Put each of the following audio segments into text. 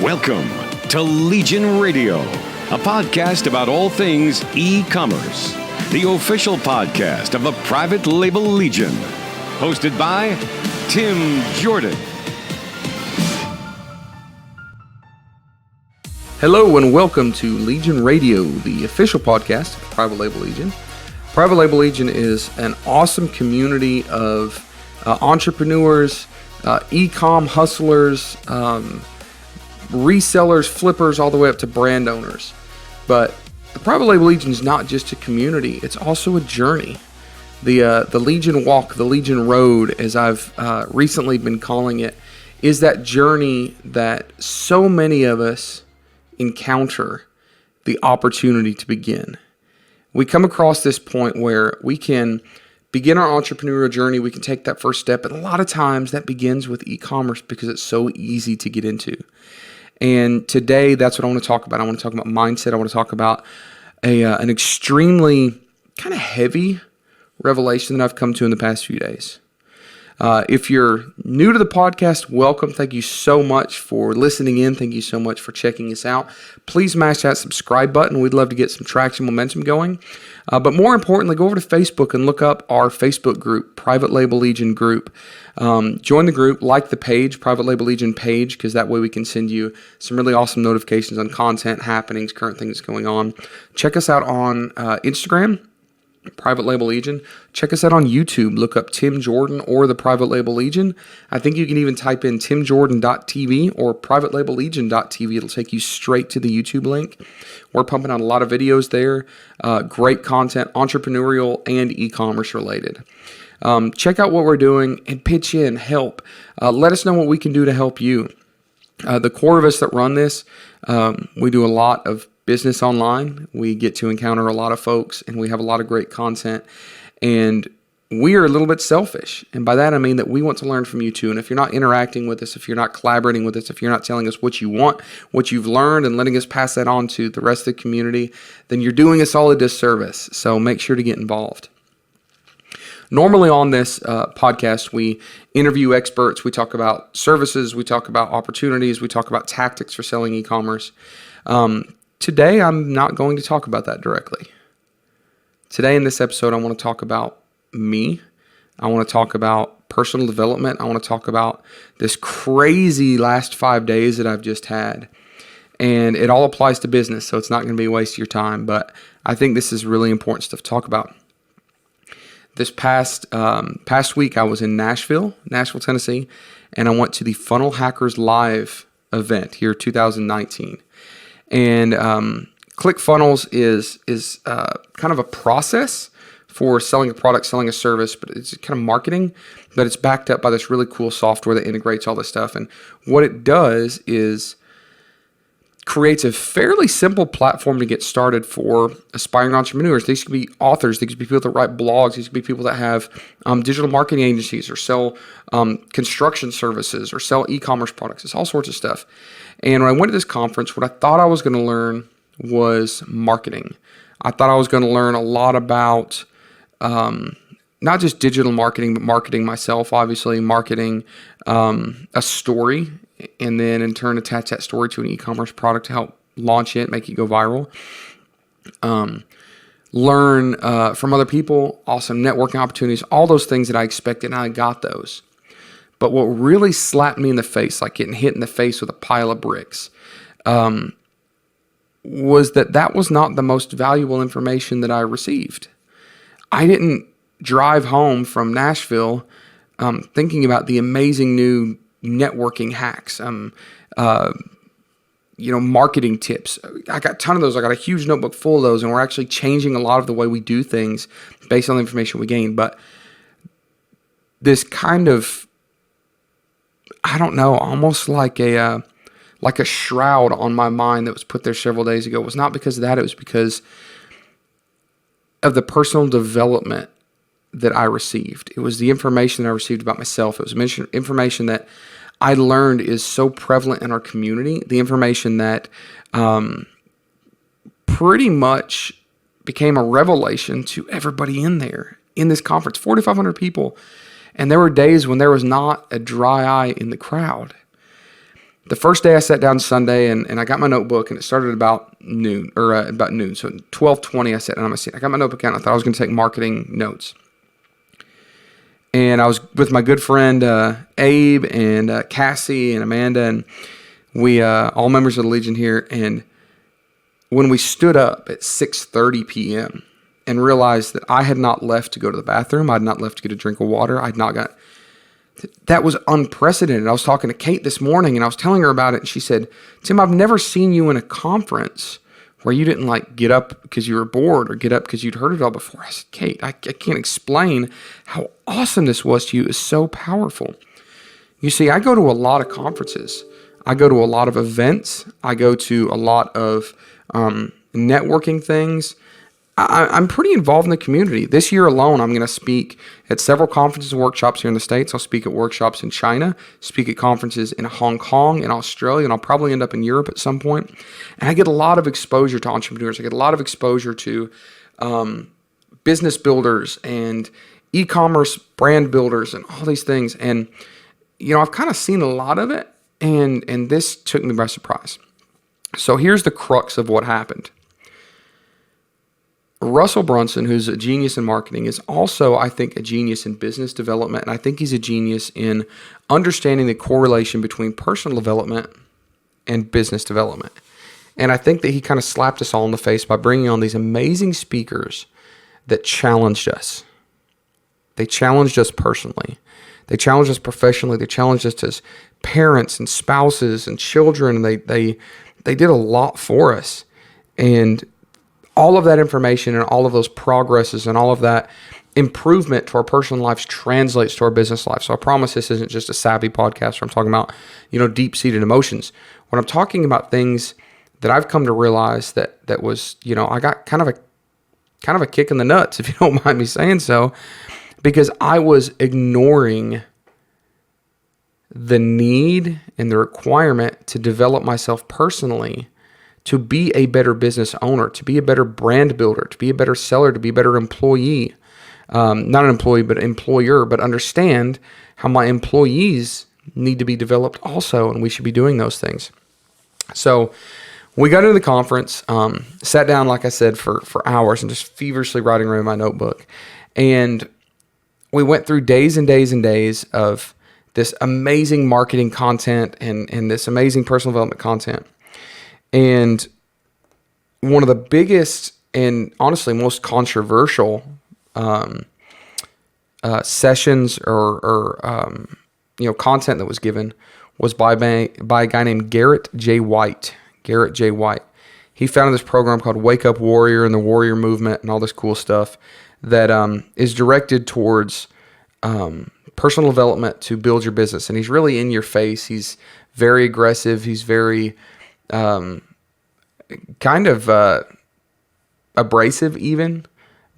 Welcome to Legion Radio, a podcast about all things e-commerce, the official podcast of the private label Legion, hosted by Tim Jordan. Hello and welcome to Legion Radio, the official podcast of Private Label Legion. Private Label Legion is an awesome community of entrepreneurs, e-com hustlers, resellers, flippers, all the way up to brand owners. But the Private Label Legion is not just a community, it's also a journey. The Legion Walk, the Legion Road, as I've recently been calling it, is that journey that so many of us encounter the opportunity to begin. We come across this point where we can begin our entrepreneurial journey, we can take that first step, and a lot of times that begins with e-commerce because it's so easy to get into. And today, that's what I want to talk about. I want to talk about mindset. I want to talk about an extremely kind of heavy revelation that I've come to in the past few days. If you're new to the podcast, welcome. Thank you so much for listening in. Thank you so much for checking us out. Please smash that subscribe button. We'd love to get some traction, momentum going. But more importantly, go over to Facebook and look up our Facebook group, Private Label Legion group. Join the group, like the page, Private Label Legion page, because that way we can send you some really awesome notifications on content, happenings, current things going on. Check us out on Instagram, Private Label Legion. Check us out on YouTube. Look up Tim Jordan or the Private Label Legion. I think you can even type in timjordan.tv or privatelabellegion.tv. It'll take you straight to the YouTube link. We're pumping out a lot of videos there. Great content, entrepreneurial and e-commerce related. Check out what we're doing and pitch in, help. Let us know what we can do to help you. The core of us that run this, we do a lot of business online. We get to encounter a lot of folks and we have a lot of great content, and we are a little bit selfish. And by that, I mean that we want to learn from you too. And if you're not interacting with us, if you're not collaborating with us, if you're not telling us what you want, what you've learned, and letting us pass that on to the rest of the community, then you're doing us all a disservice. So make sure to get involved. Normally on this podcast, we interview experts. We talk about services. We talk about opportunities. We talk about tactics for selling e-commerce. Today, I'm not going to talk about that directly. Today in this episode, I want to talk about me. I want to talk about personal development. I want to talk about this crazy last 5 days that I've just had. And it all applies to business, so it's not going to be a waste of your time. But I think this is really important stuff to talk about. This past week, I was in Nashville, Tennessee, and I went to the Funnel Hackers Live event here, 2019. And ClickFunnels is kind of a process for selling a product, selling a service, but it's kind of marketing, but it's backed up by this really cool software that integrates all this stuff. And what it does is creates a fairly simple platform to get started for aspiring entrepreneurs. These could be authors, these could be people that write blogs, these could be people that have digital marketing agencies or sell construction services or sell e-commerce products. It's all sorts of stuff. And when I went to this conference, what I thought I was going to learn was marketing. I thought I was going to learn a lot about not just digital marketing, but marketing myself, obviously, marketing a story, and then in turn attach that story to an e-commerce product to help launch it, make it go viral. Learn from other people, awesome networking opportunities, all those things that I expected, and I got those. But what really slapped me in the face, like getting hit in the face with a pile of bricks, was that was not the most valuable information that I received. I didn't drive home from Nashville thinking about the amazing new networking hacks, marketing tips. I got a ton of those. I got a huge notebook full of those, and we're actually changing a lot of the way we do things based on the information we gain. But this kind of, I don't know, almost like a shroud on my mind that was put there several days ago. It was not because of that. It was because of the personal development that I received. It was the information that I received about myself. It was information that I learned is so prevalent in our community. The information that pretty much became a revelation to everybody in there, in this conference, 4,500 people. And there were days when there was not a dry eye in the crowd. the first day I sat down Sunday and I got my notebook, and it started about noon. So 12:20 I sat down on my seat. I got my notebook out and I thought I was going to take marketing notes. And I was with my good friend Abe and Cassie and Amanda, and we all members of the Legion here. And when we stood up at 6:30 p.m. and realized that I had not left to go to the bathroom, I had not left to get a drink of water, that was unprecedented. I was talking to Kate this morning and I was telling her about it, and she said, Tim, I've never seen you in a conference where you didn't like get up because you were bored or get up because you'd heard it all before. I said, Kate, I can't explain how awesome this was to you. It's so powerful. You see, I go to a lot of conferences. I go to a lot of events. I go to a lot of networking things. I'm pretty involved in the community. This year alone, I'm going to speak at several conferences and workshops here in the States. I'll speak at workshops in China, speak at conferences in Hong Kong and Australia, and I'll probably end up in Europe at some point. And I get a lot of exposure to entrepreneurs. I get a lot of exposure to business builders and e-commerce brand builders and all these things. And, I've kind of seen a lot of it, and this took me by surprise. So here's the crux of what happened. Russell Brunson, who's a genius in marketing, is also, I think, a genius in business development. And I think he's a genius in understanding the correlation between personal development and business development. And I think that he kind of slapped us all in the face by bringing on these amazing speakers that challenged us. They challenged us personally. They challenged us professionally. They challenged us as parents and spouses and children. And they did a lot for us. And all of that information and all of those progresses and all of that improvement to our personal lives translates to our business life. So I promise this isn't just a savvy podcast where I'm talking about, deep-seated emotions. When I'm talking about things that I've come to realize that was, I got kind of a kick in the nuts, if you don't mind me saying so, because I was ignoring the need and the requirement to develop myself personally to be a better business owner, to be a better brand builder, to be a better seller, to be a better employee. Not an employee, but employer, but understand how my employees need to be developed also, and we should be doing those things. So we got into the conference, sat down, like I said, for hours and just feverishly writing around my notebook. And we went through days and days and days of this amazing marketing content and this amazing personal development content. And one of the biggest and honestly most controversial sessions or content that was given was by a guy named Garrett J. White. Garrett J. White. He founded this program called Wake Up Warrior and the Warrior Movement and all this cool stuff that is directed towards personal development to build your business. And he's really in your face. He's very aggressive. He's very kind of abrasive even,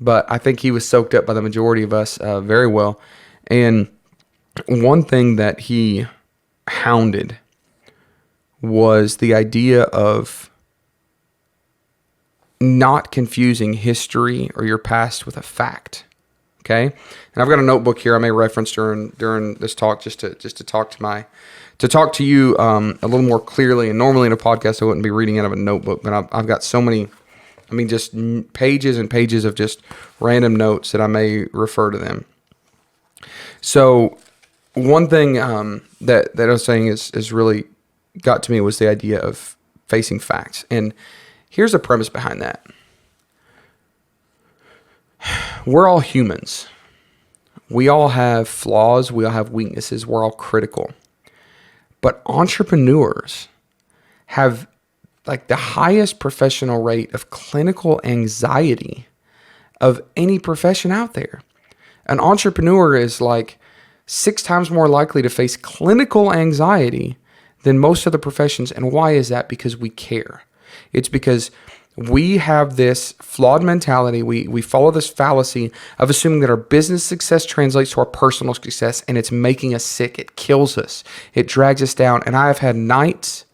but I think he was soaked up by the majority of us very well. And one thing that he hounded was the idea of not confusing history or your past with a fact. Okay, and I've got a notebook here I may reference during this talk just to talk to you a little more clearly. And normally in a podcast I wouldn't be reading out of a notebook, but I've got so many, just pages and pages of just random notes that I may refer to them. So one thing that I was saying is really got to me was the idea of facing facts. And here's the premise behind that. We're all humans. We all have flaws. We all have weaknesses. We're all critical. But entrepreneurs have like the highest professional rate of clinical anxiety of any profession out there. An entrepreneur is like 6 times more likely to face clinical anxiety than most other professions. And why is that? Because we care. It's because we have this flawed mentality. We follow this fallacy of assuming that our business success translates to our personal success, and it's making us sick. It kills us. It drags us down. And I have had nights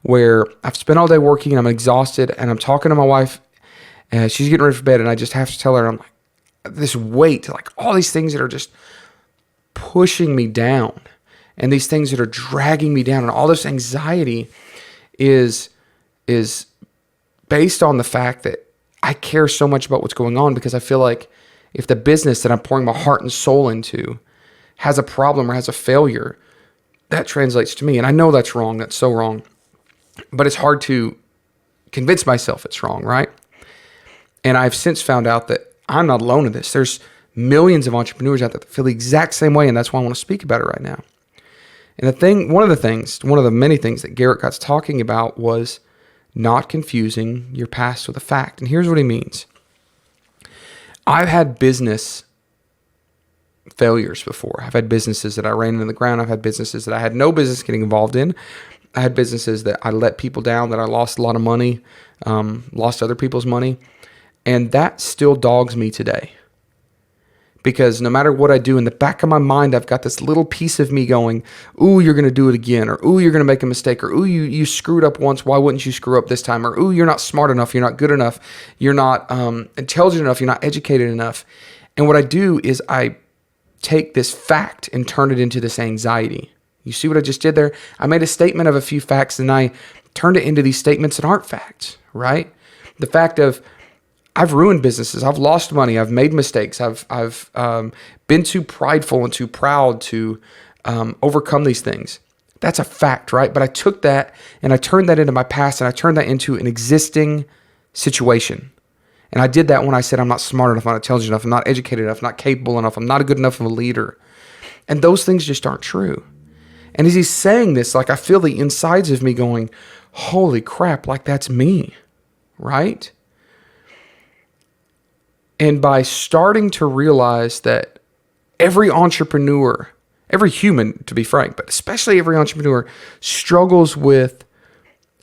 where I've spent all day working and I'm exhausted, and I'm talking to my wife, and she's getting ready for bed, and I just have to tell her, I'm like, this weight, like all these things that are just pushing me down. and these things that are dragging me down, and all this anxiety is based on the fact that I care so much about what's going on, because I feel like if the business that I'm pouring my heart and soul into has a problem or has a failure, that translates to me. And I know that's wrong. That's so wrong. But it's hard to convince myself it's wrong, right? And I've since found out that I'm not alone in this. There's millions of entrepreneurs out there that feel the exact same way, and that's why I want to speak about it right now. And one of the many things that Garrett got talking about was not confusing your past with a fact. And here's what he means. I've had business failures before. I've had businesses that I ran into the ground. I've had businesses that I had no business getting involved in. I had businesses that I let people down, that I lost a lot of money, lost other people's money. And that still dogs me today. Because no matter what I do, in the back of my mind, I've got this little piece of me going, ooh, you're going to do it again. Or, ooh, you're going to make a mistake. Or, ooh, you screwed up once. Why wouldn't you screw up this time? Or, ooh, you're not smart enough. You're not good enough. You're not intelligent enough. You're not educated enough. And what I do is I take this fact and turn it into this anxiety. You see what I just did there? I made a statement of a few facts, and I turned it into these statements that aren't facts, right? The fact of, I've ruined businesses. I've lost money. I've made mistakes. I've been too prideful and too proud to overcome these things. That's a fact, right? But I took that and I turned that into my past, and I turned that into an existing situation. And I did that when I said I'm not smart enough, I'm not intelligent enough, I'm not educated enough, I'm not capable enough, I'm not a good enough of a leader. And those things just aren't true. And as he's saying this, like, I feel the insides of me going, holy crap, like, that's me, right? And by starting to realize that every entrepreneur, every human, to be frank, but especially every entrepreneur, struggles with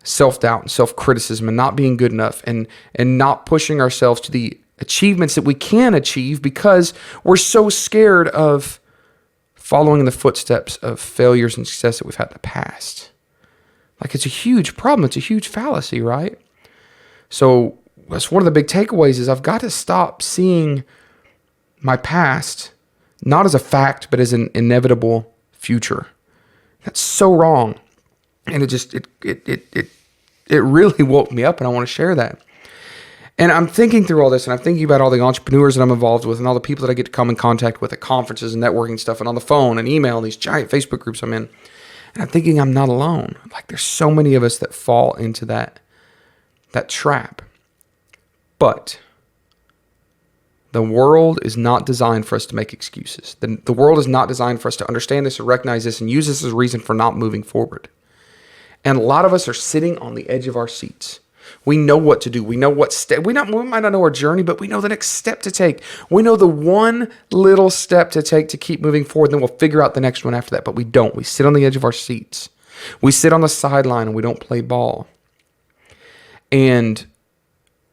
self-doubt and self-criticism and not being good enough and not pushing ourselves to the achievements that we can achieve, because we're so scared of following in the footsteps of failures and success that we've had in the past. Like, it's a huge problem. It's a huge fallacy, right? So that's one of the big takeaways, is I've got to stop seeing my past not as a fact, but as an inevitable future. That's so wrong. And it really woke me up, and I want to share that. And I'm thinking through all this, and I'm thinking about all the entrepreneurs that I'm involved with and all the people that I get to come in contact with at conferences and networking stuff and on the phone and email and these giant Facebook groups I'm in. And I'm thinking I'm not alone. Like, there's so many of us that fall into that trap. But the world is not designed for us to make excuses. The world is not designed for us to understand this or recognize this and use this as a reason for not moving forward. And a lot of us are sitting on the edge of our seats. We know what to do. We know what step. We might not know our journey, but we know the next step to take. We know the one little step to take to keep moving forward, then we'll figure out the next one after that. But we don't. We sit on the edge of our seats. We sit on the sideline and we don't play ball. And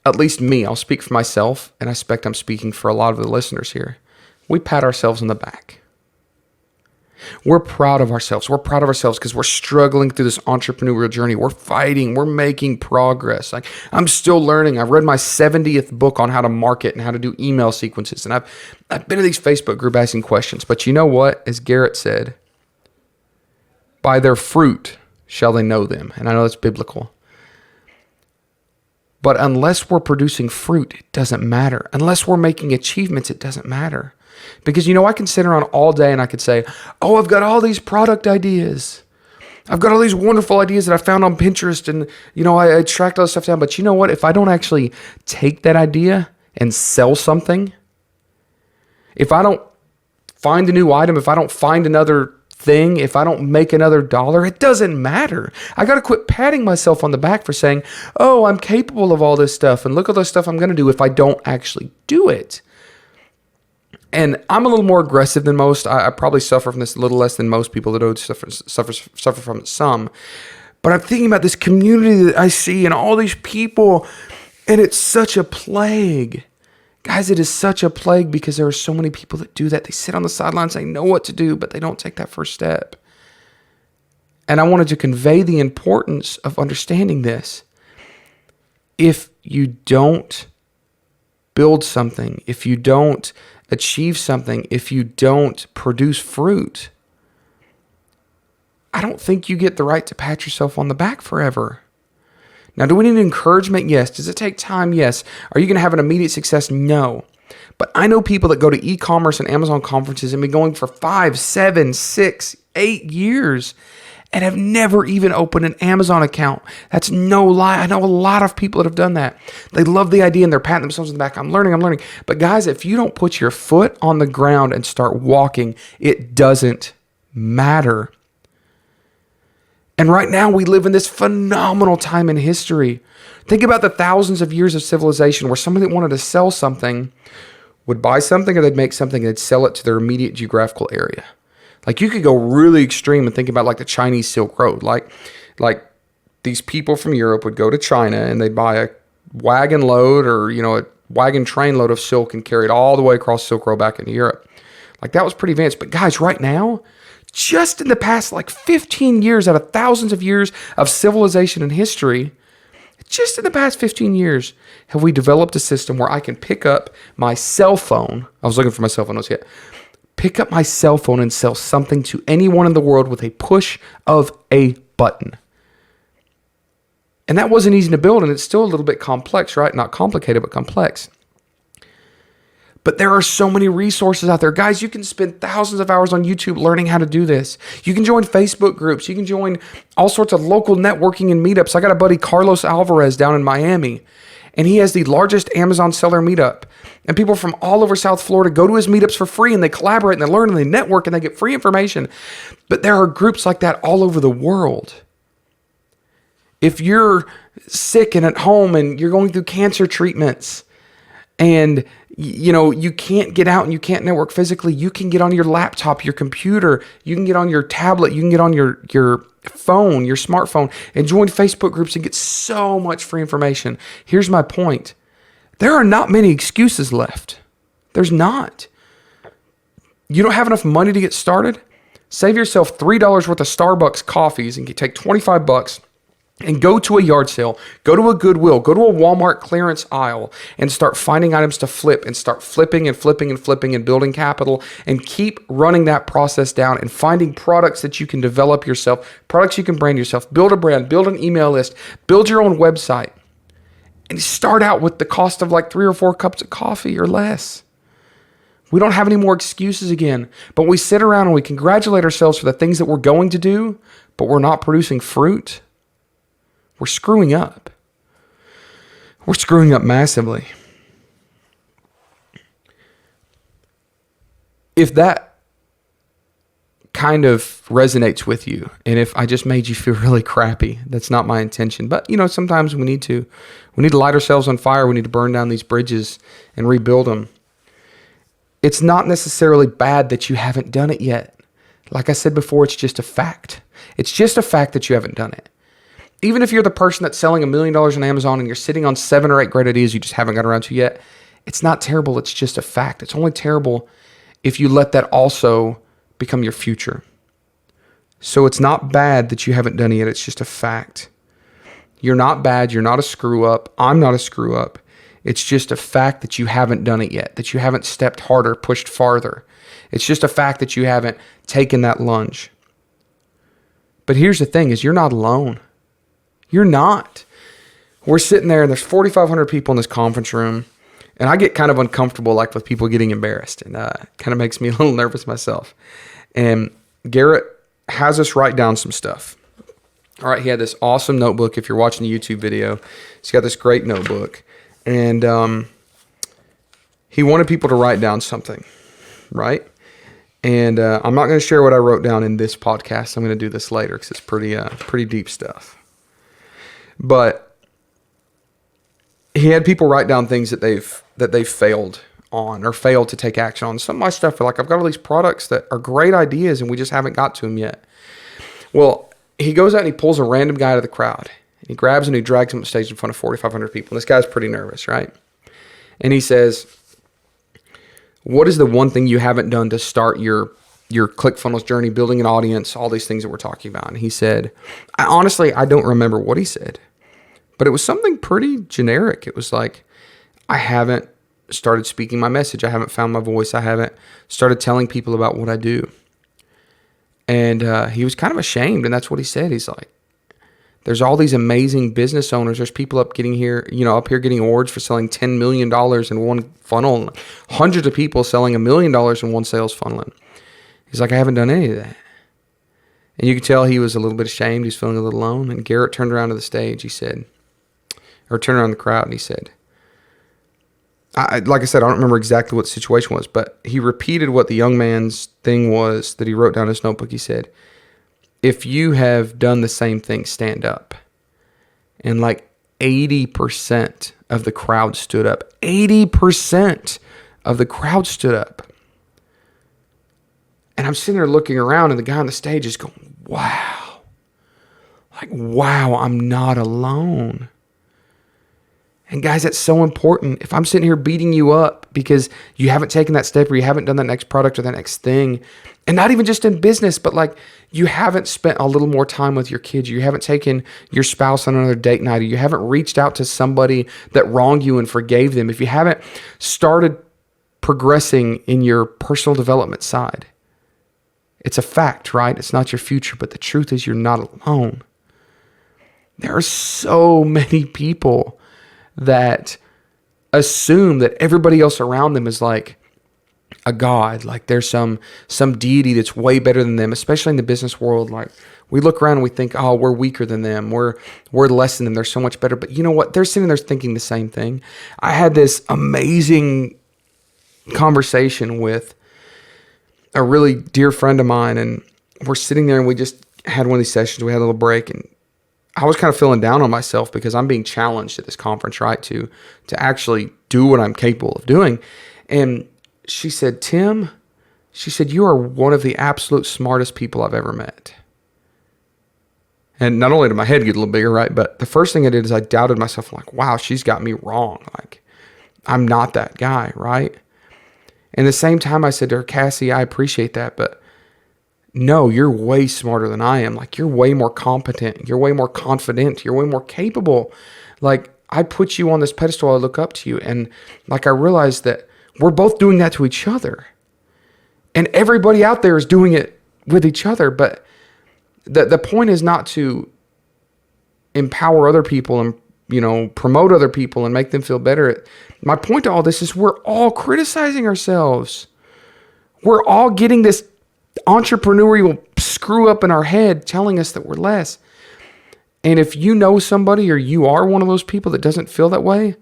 at least me, I'll speak for myself, and I expect I'm speaking for a lot of the listeners here. We pat ourselves on the back. We're proud of ourselves. We're proud of ourselves because we're struggling through this entrepreneurial journey. We're fighting. We're making progress. Like, I'm still learning. I've read my 70th book on how to market and how to do email sequences. And I've been in these Facebook groups asking questions. But you know what? As Garrett said, by their fruit shall they know them. And I know that's biblical. But unless we're producing fruit, it doesn't matter. Unless we're making achievements, it doesn't matter. Because, I can sit around all day and I could say, oh, I've got all these product ideas. I've got all these wonderful ideas that I found on Pinterest, and, I tracked all this stuff down. But you know what? If I don't actually take that idea and sell something, if I don't find a new item, if I don't find another thing, if I don't make another dollar, it doesn't matter. I got to quit patting myself on the back for saying, oh, I'm capable of all this stuff, and look at the stuff I'm going to do, if I don't actually do it. And I'm a little more aggressive than most. I probably suffer from this a little less than most people that don't suffer from it some. But I'm thinking about this community that I see and all these people, and it's such a plague. Guys, it is such a plague because there are so many people that do that. They sit on the sidelines, they know what to do, but they don't take that first step. And I wanted to convey the importance of understanding this. If you don't build something, if you don't achieve something, if you don't produce fruit, I don't think you get the right to pat yourself on the back forever. Now, do we need encouragement? Yes. Does it take time? Yes. Are you going to have an immediate success? No. But I know people that go to e-commerce and Amazon conferences and been going for 5, 7, 6, 8 years and have never even opened an Amazon account. That's no lie. I know a lot of people that have done that. They love the idea and they're patting themselves on the back. I'm learning. But guys, if you don't put your foot on the ground and start walking, it doesn't matter. And right now we live in this phenomenal time in history. Think about the thousands of years of civilization where somebody that wanted to sell something would buy something or they'd make something and they'd sell it to their immediate geographical area. Like you could go really extreme and think about like the Chinese Silk Road. Like these people from Europe would go to China and they'd buy a wagon load or, a wagon train load of silk and carry it all the way across Silk Road back into Europe. Like that was pretty advanced. But guys, right now, just in the past 15 years out of thousands of years of civilization and history, just in the past 15 years, have we developed a system where I can pick up my cell phone. I was looking for my cell phone notes yet. Pick up my cell phone and sell something to anyone in the world with a push of a button. And that wasn't easy to build, and it's still a little bit complex, right? Not complicated, but complex. But there are so many resources out there. Guys, you can spend thousands of hours on YouTube learning how to do this. You can join Facebook groups. You can join all sorts of local networking and meetups. I got a buddy, Carlos Alvarez, down in Miami, and he has the largest Amazon seller meetup. And people from all over South Florida go to his meetups for free, and they collaborate, and they learn, and they network, and they get free information. But there are groups like that all over the world. If you're sick and at home and you're going through cancer treatments, and you can't get out and you can't network physically, you can get on your laptop, your computer, you can get on your tablet, you can get on your phone, your smartphone, and join Facebook groups and get so much free information. Here's my point. There are not many excuses left. There's not. You don't have enough money to get started? Save yourself $3 worth of Starbucks coffees and take $25 and go to a yard sale, go to a Goodwill, go to a Walmart clearance aisle and start finding items to flip and start flipping and flipping and flipping and building capital and keep running that process down and finding products that you can develop yourself, products you can brand yourself, build a brand, build an email list, build your own website, and start out with the cost of 3 or 4 cups of coffee or less. We don't have any more excuses again, but we sit around and we congratulate ourselves for the things that we're going to do, but we're not producing fruit. We're screwing up. We're screwing up massively. If that kind of resonates with you, and if I just made you feel really crappy, that's not my intention. But, sometimes we need to light ourselves on fire. We need to burn down these bridges and rebuild them. It's not necessarily bad that you haven't done it yet. Like I said before, it's just a fact. It's just a fact that you haven't done it. Even if you're the person that's selling $1 million on Amazon and you're sitting on 7 or 8 great ideas you just haven't got around to yet, it's not terrible. It's just a fact. It's only terrible if you let that also become your future. So it's not bad that you haven't done it yet. It's just a fact. You're not bad. You're not a screw up. I'm not a screw up. It's just a fact that you haven't done it yet, that you haven't stepped harder, pushed farther. It's just a fact that you haven't taken that lunge. But here's the thing is you're not alone. You're not. We're sitting there and there's 4,500 people in this conference room, and I get kind of uncomfortable with people getting embarrassed, and kind of makes me a little nervous myself. And Garrett has us write down some stuff. All right, he had this awesome notebook. If you're watching the YouTube video, he's got this great notebook, and he wanted people to write down something, right? And I'm not going to share what I wrote down in this podcast. I'm going to do this later because it's pretty deep stuff. But he had people write down things that they've failed on or failed to take action on. Some of my stuff are I've got all these products that are great ideas and we just haven't got to them yet. Well, he goes out and he pulls a random guy out of the crowd. And he grabs him and he drags him on stage in front of 4,500 people. And this guy's pretty nervous, right? And he says, what is the one thing you haven't done to start your ClickFunnels journey, building an audience, all these things that we're talking about? And he said, I don't remember what he said, but it was something pretty generic. It was I haven't started speaking my message. I haven't found my voice. I haven't started telling people about what I do. And he was kind of ashamed, and that's what he said. He's like, there's all these amazing business owners. There's people up here getting awards for selling $10 million in one funnel, and hundreds of people selling $1 million in one sales funnel. And he's like, I haven't done any of that. And you could tell he was a little bit ashamed. He was feeling a little alone. And Garrett turned around to the stage. Turned around the crowd, and he said, like I said, I don't remember exactly what the situation was, but he repeated what the young man's thing was that he wrote down in his notebook. He said, if you have done the same thing, stand up. And like 80% of the crowd stood up. 80% of the crowd stood up. And I'm sitting there looking around, and the guy on the stage is going, wow. Like, wow, I'm not alone. And guys, that's so important. If I'm sitting here beating you up because you haven't taken that step or you haven't done that next product or that next thing, and not even just in business, but like you haven't spent a little more time with your kids, you haven't taken your spouse on another date night, or you haven't reached out to somebody that wronged you and forgave them, if you haven't started progressing in your personal development side, it's a fact, right? It's not your future, but the truth is you're not alone. There are so many people that assume that everybody else around them is like a god, like there's some deity that's way better than them, especially in the business world. Like we look around and we think, oh, we're weaker than them, we're less than them, they're so much better. But you know what? They're sitting there thinking the same thing. I had this amazing conversation with a really dear friend of mine, and we're sitting there and we just had one of these sessions. We had a little break, and I was kind of feeling down on myself because I'm being challenged at this conference, right, to actually do what I'm capable of doing. And she said, Tim, she said, you are one of the absolute smartest people I've ever met. And not only did my head get a little bigger, right, but the first thing I did is I doubted myself, like, wow, she's got me wrong. Like, I'm not that guy, right? And at the same time, I said to her, Cassie, I appreciate that, but no, you're way smarter than I am. Like, you're way more competent. You're way more confident. You're way more capable. Like, I put you on this pedestal. I look up to you. And like, I realized that we're both doing that to each other. And everybody out there is doing it with each other. But the point is not to empower other people and, promote other people and make them feel better. My point to all this is we're all criticizing ourselves. We're all getting this entrepreneurial screw up in our head telling us that we're less. And if you know somebody or you are one of those people that doesn't feel that way,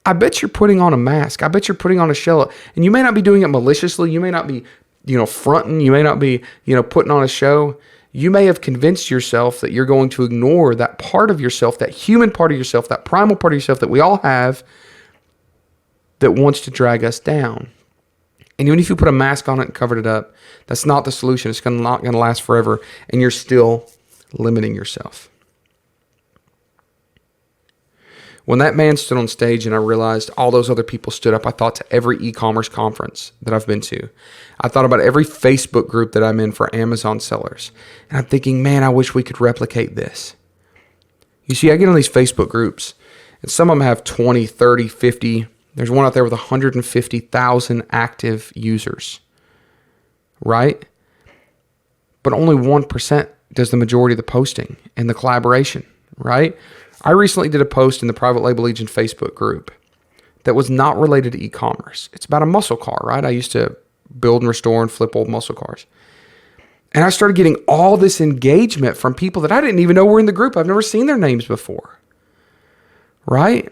I bet you're putting on a mask. I bet you're putting on a shell. And you may not be doing it maliciously. You may not be, fronting. You may not be, putting on a show. You may have convinced yourself that you're going to ignore that part of yourself, that human part of yourself, that primal part of yourself that we all have that wants to drag us down. And even if you put a mask on it and covered it up, that's not the solution. It's not going to last forever, and you're still limiting yourself. When that man stood on stage and I realized all those other people stood up, I thought to every e-commerce conference that I've been to. I thought about every Facebook group that I'm in for Amazon sellers. And I'm thinking, man, I wish we could replicate this. You see, I get on these Facebook groups, and some of them have 20, 30, 50. There's one out there with 150,000 active users, right? But only 1% does the majority of the posting and the collaboration, right? I recently did a post in the Private Label Legion Facebook group that was not related to e-commerce. It's about a muscle car, right? I used to build and restore and flip old muscle cars. And I started getting all this engagement from people that I didn't even know were in the group. I've never seen their names before, right?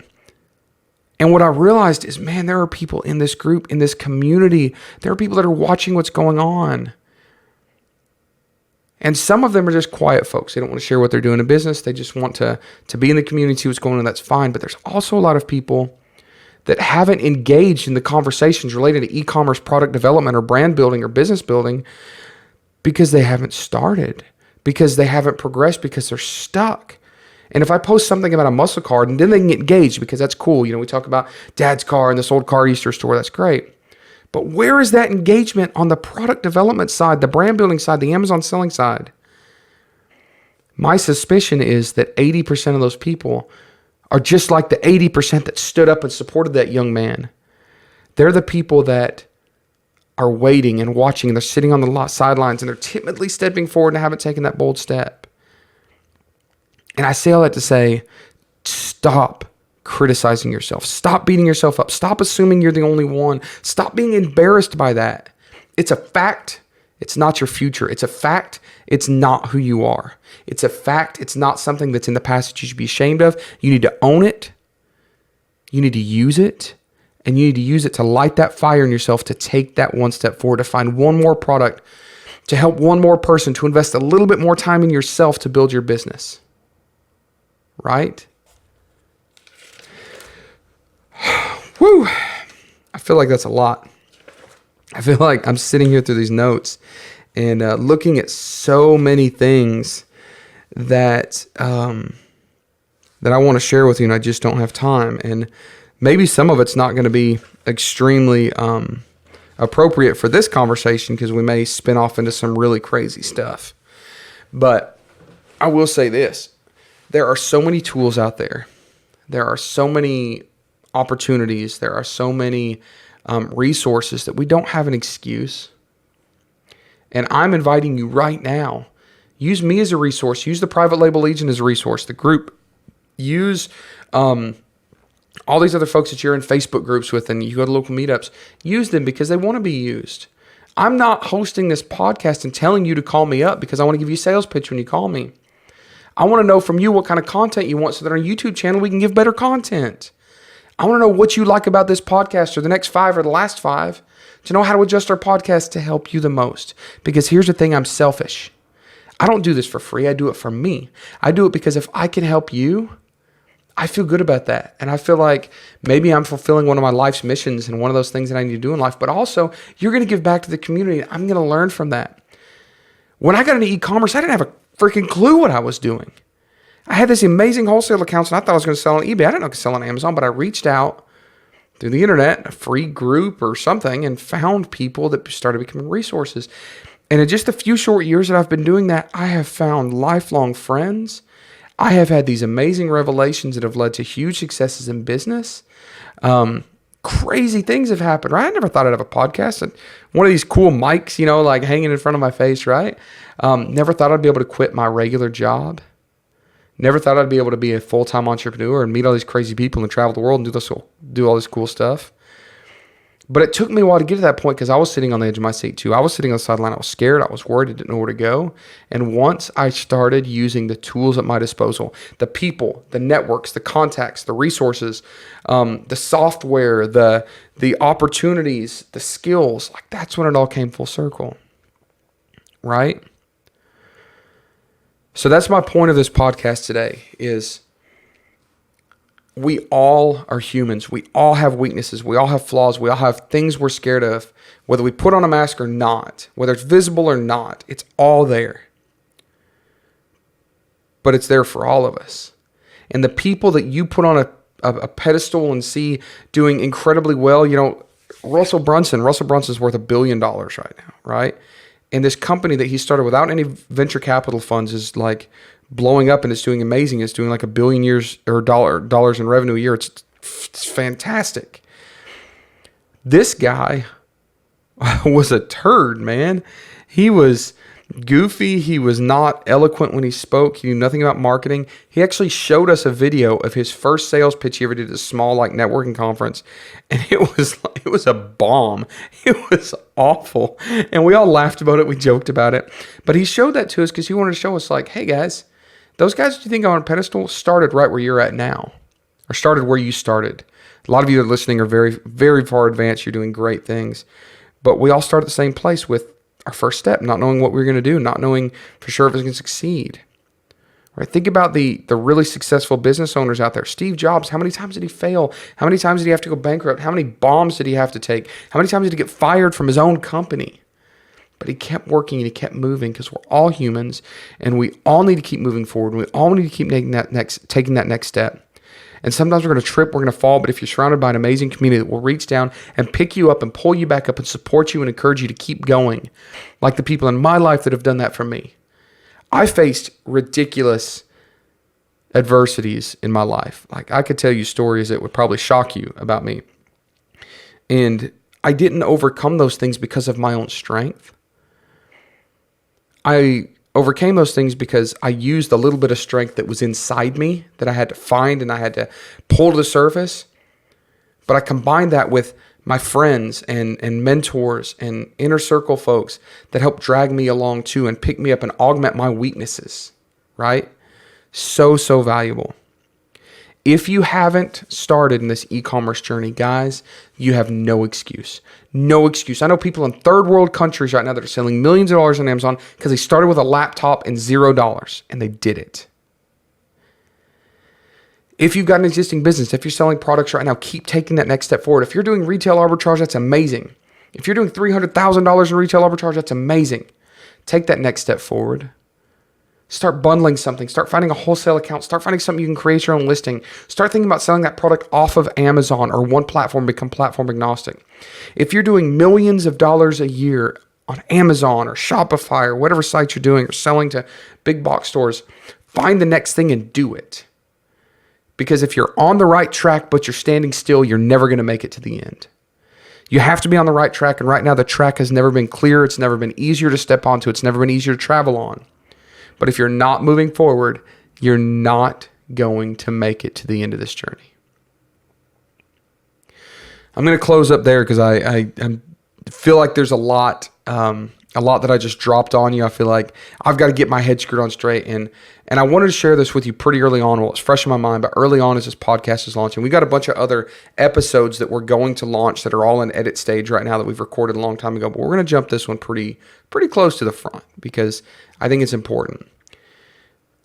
And what I realized is, man, there are people in this group, in this community. There are people that are watching what's going on. And some of them are just quiet folks. They don't want to share what they're doing in business. They just want to be in the community, see what's going on. That's fine. But there's also a lot of people that haven't engaged in the conversations related to e-commerce product development or brand building or business building because they haven't started, because they haven't progressed, because they're stuck. And if I post something about a muscle car, and then they can get engaged because that's cool. We talk about Dad's car and this old car used to restore. That's great. But where is that engagement on the product development side, the brand building side, the Amazon selling side? My suspicion is that 80% of those people are just like the 80% that stood up and supported that young man. They're the people that are waiting and watching, and they're sitting on the sidelines, and they're timidly stepping forward and haven't taken that bold step. And I say all that to say, stop criticizing yourself. Stop beating yourself up. Stop assuming you're the only one. Stop being embarrassed by that. It's a fact. It's not your future. It's a fact. It's not who you are. It's a fact. It's not something that's in the past that you should be ashamed of. You need to own it. You need to use it. And you need to use it to light that fire in yourself, to take that one step forward, to find one more product, to help one more person, to invest a little bit more time in yourself to build your business. Right? Whew. I feel like that's a lot. I feel like I'm sitting here through these notes and looking at so many things that that I want to share with you, and I just don't have time. And maybe some of it's not going to be extremely appropriate for this conversation, because we may spin off into some really crazy stuff. But I will say this. There are so many tools out there. There are so many opportunities. There are so many resources that we don't have an excuse. And I'm inviting you right now, use me as a resource. Use the Private Label Legion as a resource, the group. Use all these other folks that you're in Facebook groups with and you go to local meetups. Use them because they want to be used. I'm not hosting this podcast and telling you to call me up because I want to give you a sales pitch when you call me. I want to know from you what kind of content you want so that on our YouTube channel we can give better content. I want to know what you like about this podcast or the next 5 or the last 5 to know how to adjust our podcast to help you the most. Because here's the thing, I'm selfish. I don't do this for free. I do it for me. I do it because if I can help you, I feel good about that. And I feel like maybe I'm fulfilling one of my life's missions and one of those things that I need to do in life. But also, you're going to give back to the community. I'm going to learn from that. When I got into e-commerce, I didn't have a freaking clue what I was doing. I had this amazing wholesale account, and I thought I was going to sell on eBay. I didn't know I could sell on Amazon, but I reached out through the internet, a free group or something, and found people that started becoming resources. And in just a few short years that I've been doing that, I have found lifelong friends. I have had these amazing revelations that have led to huge successes in business. Crazy things have happened, right? I never thought I'd have a podcast. And one of these cool mics, you know, like hanging in front of my face, right? Never thought I'd be able to quit my regular job. Never thought I'd be able to be a full-time entrepreneur and meet all these crazy people and travel the world and do all this cool stuff. But it took me a while to get to that point because I was sitting on the edge of my seat too. I was sitting on the sideline. I was scared. I was worried. I didn't know where to go. And once I started using the tools at my disposal, the people, the networks, the contacts, the resources, the software, the opportunities, the skills, like that's when it all came full circle, right? So that's my point of this podcast today is we all are humans. We all have weaknesses. We all have flaws. We all have things we're scared of, whether we put on a mask or not, whether it's visible or not. It's all there. But it's there for all of us. And the people that you put on a pedestal and see doing incredibly well, you know, Russell Brunson's worth $1 billion right now, right? And this company that he started without any venture capital funds is like blowing up and it's doing amazing. It's doing like $1 billion dollars in revenue a year. It's fantastic. This guy was a turd, man. He was goofy. He was not eloquent when he spoke. He knew nothing about marketing. He actually showed us a video of his first sales pitch he ever did at a small like networking conference. And it was a bomb. It was awful. And we all laughed about it. We joked about it. But he showed that to us because he wanted to show us like, hey guys, those guys that you think are on a pedestal started right where you're at now, or started where you started. A lot of you that are listening are very, very far advanced. You're doing great things. But we all start at the same place with our first step, not knowing what we're going to do, not knowing for sure if it's going to succeed. Right? Think about the really successful business owners out there. Steve Jobs, how many times did he fail? How many times did he have to go bankrupt? How many bombs did he have to take? How many times did he get fired from his own company? But he kept working and he kept moving because we're all humans and we all need to keep moving forward. We all need to keep taking that next step. And sometimes we're going to trip, we're going to fall, but if you're surrounded by an amazing community that will reach down and pick you up and pull you back up and support you and encourage you to keep going, like the people in my life that have done that for me. I faced ridiculous adversities in my life. Like I could tell you stories that would probably shock you about me. And I didn't overcome those things because of my own strength. I overcame those things because I used a little bit of strength that was inside me that I had to find and I had to pull to the surface. But I combined that with my friends and mentors and inner circle folks that help drag me along too and pick me up and augment my weaknesses, right? So valuable. If you haven't started in this e-commerce journey, guys, you have no excuse. No excuse. I know people in third world countries right now that are selling millions of dollars on Amazon because they started with a laptop and $0 and they did it. If you've got an existing business, if you're selling products right now, keep taking that next step forward. If you're doing retail arbitrage, that's amazing. If you're doing $300,000 in retail arbitrage, that's amazing. Take that next step forward. Start bundling something. Start finding a wholesale account. Start finding something you can create your own listing. Start thinking about selling that product off of Amazon or one platform, become platform agnostic. If you're doing millions of dollars a year on Amazon or Shopify or whatever site you're doing or selling to big box stores, find the next thing and do it. Because if you're on the right track but you're standing still, you're never going to make it to the end. You have to be on the right track, and right now the track has never been clear. It's never been easier to step onto. It's never been easier to travel on. But if you're not moving forward, you're not going to make it to the end of this journey. I'm going to close up there because I feel like there's a lot that I just dropped on you. I feel like I've got to get my head screwed on straight. And I wanted to share this with you pretty early on. Well, it's fresh in my mind, but early on as this podcast is launching, we got a bunch of other episodes that we're going to launch that are all in edit stage right now that we've recorded a long time ago. But we're going to jump this one pretty close to the front because I think it's important.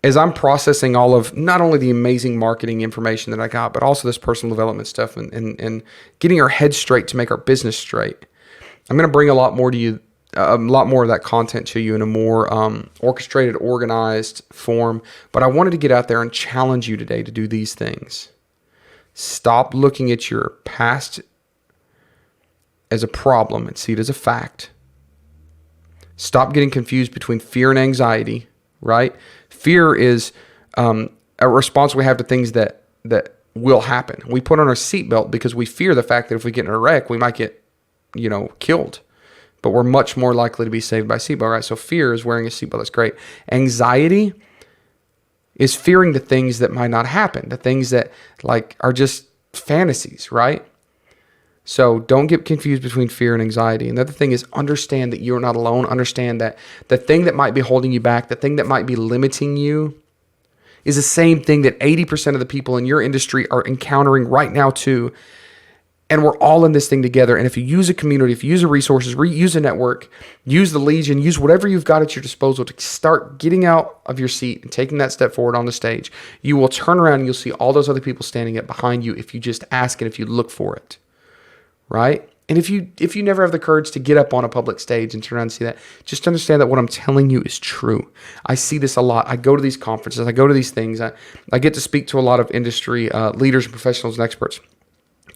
As I'm processing all of not only the amazing marketing information that I got, but also this personal development stuff and getting our heads straight to make our business straight, I'm going to bring a lot more to you, a lot more of that content to you in a more orchestrated, organized form. But I wanted to get out there and challenge you today to do these things. Stop looking at your past as a problem and see it as a fact. Stop getting confused between fear and anxiety, right? Fear is a response we have to things that will happen. We put on our seatbelt because we fear the fact that if we get in a wreck, we might get, killed. But we're much more likely to be saved by seatbelt, right? So fear is wearing a seatbelt. That's great. Anxiety is fearing the things that might not happen, the things that are just fantasies, right? So don't get confused between fear and anxiety. Another thing is understand that you're not alone. Understand that the thing that might be holding you back, the thing that might be limiting you is the same thing that 80% of the people in your industry are encountering right now too. And we're all in this thing together. And if you use a community, if you use the resources, use a network, use the Legion, use whatever you've got at your disposal to start getting out of your seat and taking that step forward on the stage, you will turn around and you'll see all those other people standing up behind you if you just ask and if you look for it. Right? And if you never have the courage to get up on a public stage and turn around and see that, just understand that what I'm telling you is true. I see this a lot. I go to these conferences. I go to these things. I get to speak to a lot of industry leaders and professionals and experts.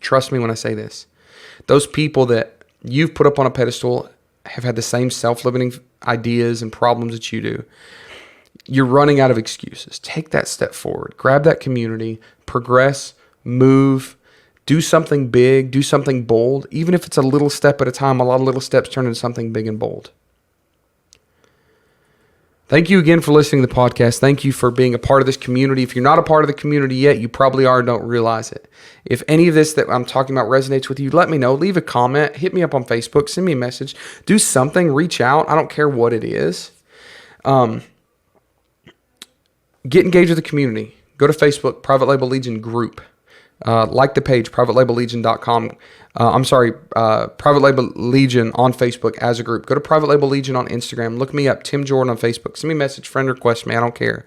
Trust me when I say this. Those people that you've put up on a pedestal have had the same self-limiting ideas and problems that you do. You're running out of excuses. Take that step forward. Grab that community. Progress. Move. Do something big, do something bold, even if it's a little step at a time. A lot of little steps turn into something big and bold. Thank you again for listening to the podcast. Thank you for being a part of this community. If you're not a part of the community yet, you probably are and don't realize it. If any of this that I'm talking about resonates with you, let me know. Leave a comment. Hit me up on Facebook. Send me a message. Do something. Reach out. I don't care what it is. Get engaged with the community. Go to Facebook, Private Label Legion Group. Like the page, privatelabellegion.com. Private Label Legion on Facebook as a group. Go to Private Label Legion on Instagram. Look me up, Tim Jordan on Facebook. Send me a message, friend request me. I don't care.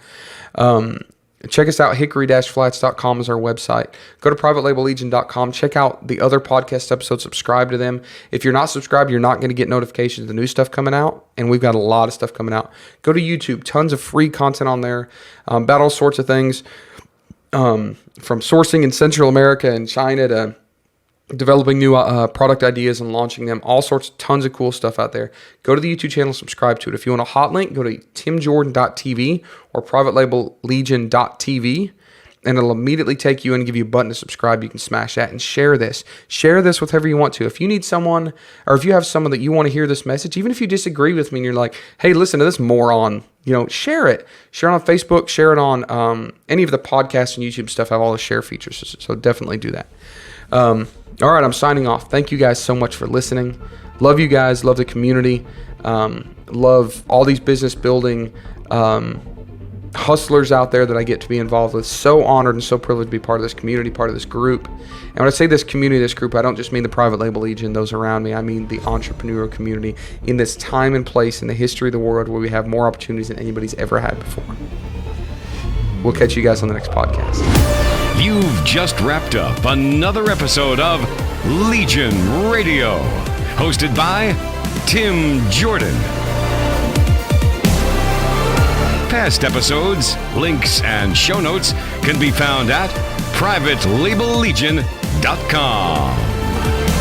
Check us out. Hickory-flats.com is our website. Go to privatelabellegion.com. Check out the other podcast episodes. Subscribe to them. If you're not subscribed, you're not going to get notifications of the new stuff coming out. And we've got a lot of stuff coming out. Go to YouTube. Tons of free content on there about all sorts of things. From sourcing in Central America and China to developing new product ideas and launching them, tons of cool stuff out there. Go to the YouTube channel, subscribe to it. If you want a hot link, go to timjordan.tv or privatelabellegion.tv and it'll immediately take you and give you a button to subscribe. You can smash that and share this. Share this with whoever you want to. If you need someone, or if you have someone that you want to hear this message, even if you disagree with me and you're like, hey, listen to this moron, share it. Share it on Facebook, share it on any of the podcasts and YouTube stuff. I have all the share features, so definitely do that. All right, I'm signing off. Thank you guys so much for listening. Love you guys. Love the community. Love all these business building hustlers out there that I get to be involved with. So honored and so privileged to be part of this community, part of this group. And when I say this community, this group, I don't just mean the Private Label Legion, those around me. I mean the entrepreneurial community in this time and place in the history of the world where we have more opportunities than anybody's ever had before. We'll catch you guys on the next podcast. You've just wrapped up another episode of Legion Radio, hosted by Tim Jordan. Past episodes, links, and show notes can be found at privatelabellegion.com.